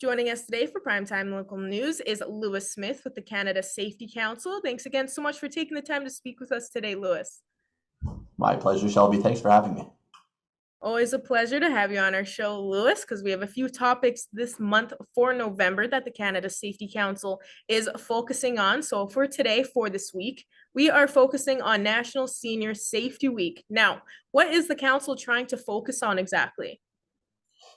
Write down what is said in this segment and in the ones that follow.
Joining us today for Primetime Local News is Lewis Smith with the Canada Safety Council. Thanks again so much for taking the time to speak with us today, Lewis. My pleasure, Shelby. Thanks for having me. Always a pleasure to have you on our show, Lewis, because we have a few topics this month for November that the Canada Safety Council is focusing on. So for today, for this week, we are focusing on National Senior Safety Week. Now, what is the council trying to focus on exactly?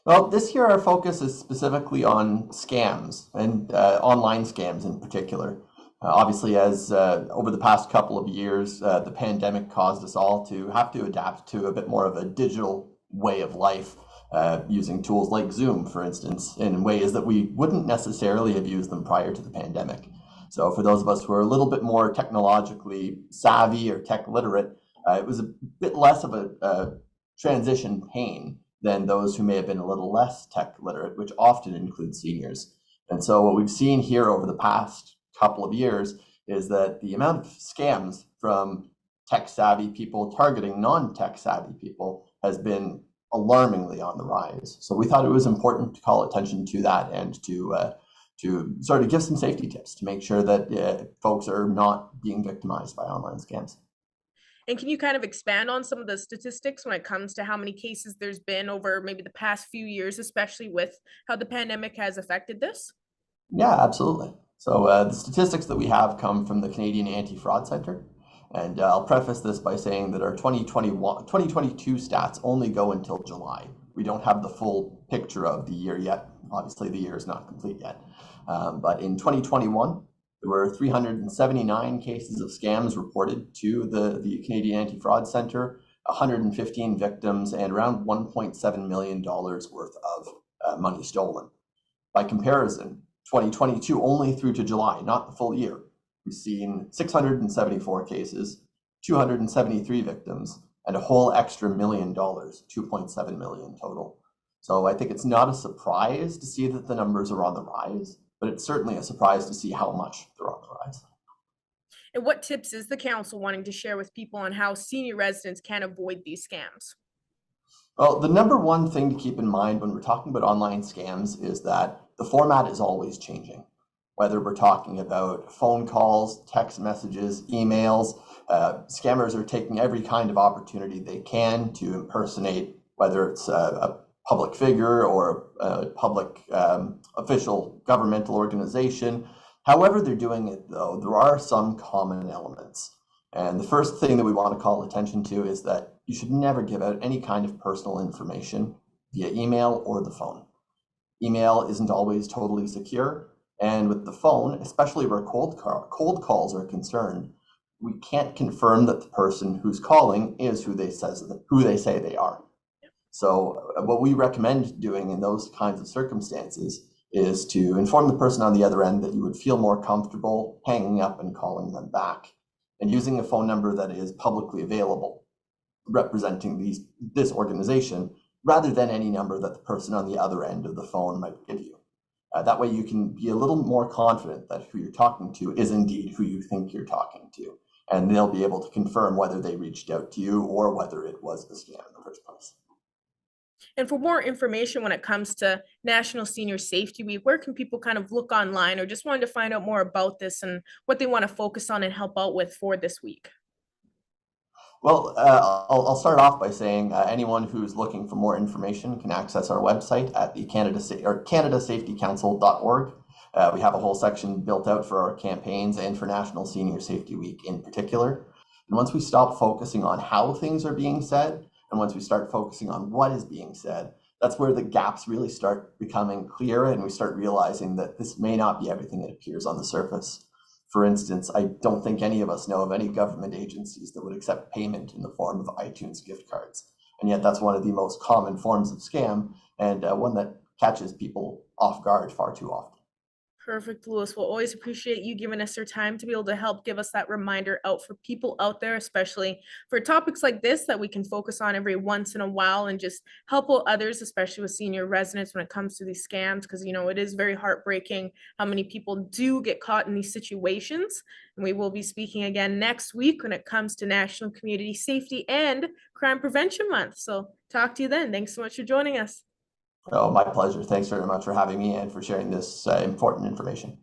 Well, this year our focus is specifically on scams and online scams in particular. Obviously, as over the past couple of years, the pandemic caused us all to have to adapt to a bit more of a digital way of life, using tools like Zoom, for instance, in ways that we wouldn't necessarily have used them prior to the pandemic. So for those of us who are a little bit more technologically savvy or tech literate, it was a bit less of a transition pain than those who may have been a little less tech literate, which often includes seniors. And so what we've seen here over the past couple of years is that the amount of scams from tech savvy people targeting non-tech savvy people has been alarmingly on the rise. So we thought it was important to call attention to that and to sort of give some safety tips to make sure that folks are not being victimized by online scams. And can you kind of expand on some of the statistics when it comes to how many cases there's been over maybe the past few years, especially with how the pandemic has affected this? Yeah, absolutely. So the statistics that we have come from the Canadian Anti-Fraud Centre. And I'll preface this by saying that our 2022 stats only go until July. We don't have the full picture of the year yet. Obviously, the year is not complete yet. But in 2021, there were 379 cases of scams reported to the Canadian Anti-Fraud Centre, 115 victims, and around $1.7 million worth of money stolen. By comparison, 2022 only through to July, not the full year, we've seen 674 cases, 273 victims, and a whole extra $1 million, $2.7 million total. So I think it's not a surprise to see that the numbers are on the rise, but it's certainly a surprise to see how much they're on the rise. And what tips is the council wanting to share with people on how senior residents can avoid these scams? Well, the number one thing to keep in mind when we're talking about online scams is that the format is always changing. Whether we're talking about phone calls, text messages, emails, scammers are taking every kind of opportunity they can to impersonate, whether it's a public figure or a public official governmental organization. However they're doing it, though, there are some common elements. And the first thing that we want to call attention to is that you should never give out any kind of personal information via email or the phone. Email isn't always totally secure. And with the phone, especially where cold calls are concerned, we can't confirm that the person who's calling is who they say they are. So what we recommend doing in those kinds of circumstances is to inform the person on the other end that you would feel more comfortable hanging up and calling them back, and using a phone number that is publicly available, representing this organization, rather than any number that the person on the other end of the phone might give you. That way you can be a little more confident that who you're talking to is indeed who you think you're talking to, and they'll be able to confirm whether they reached out to you or whether it was a scam in the first place. And for more information when it comes to National Senior Safety Week, where can people kind of look online or just wanted to find out more about this and what they want to focus on and help out with for this week? Well, I'll start off by saying anyone who's looking for more information can access our website at the canadasafetycouncil.org. We have a whole section built out for our campaigns and for National Senior Safety Week in particular. And once we stop focusing on how things are being said, and once we start focusing on what is being said, that's where the gaps really start becoming clear, and we start realizing that this may not be everything that appears on the surface. For instance, I don't think any of us know of any government agencies that would accept payment in the form of iTunes gift cards. And yet that's one of the most common forms of scam, and one that catches people off guard far too often. Perfect, Lewis. We'll always appreciate you giving us your time to be able to help give us that reminder out for people out there, especially for topics like this that we can focus on every once in a while and just help out others, especially with senior residents when it comes to these scams, because it is very heartbreaking how many people do get caught in these situations. And we will be speaking again next week when it comes to National Community Safety and Crime Prevention Month. So talk to you then. Thanks so much for joining us. Oh, my pleasure. Thanks very much for having me and for sharing this important information.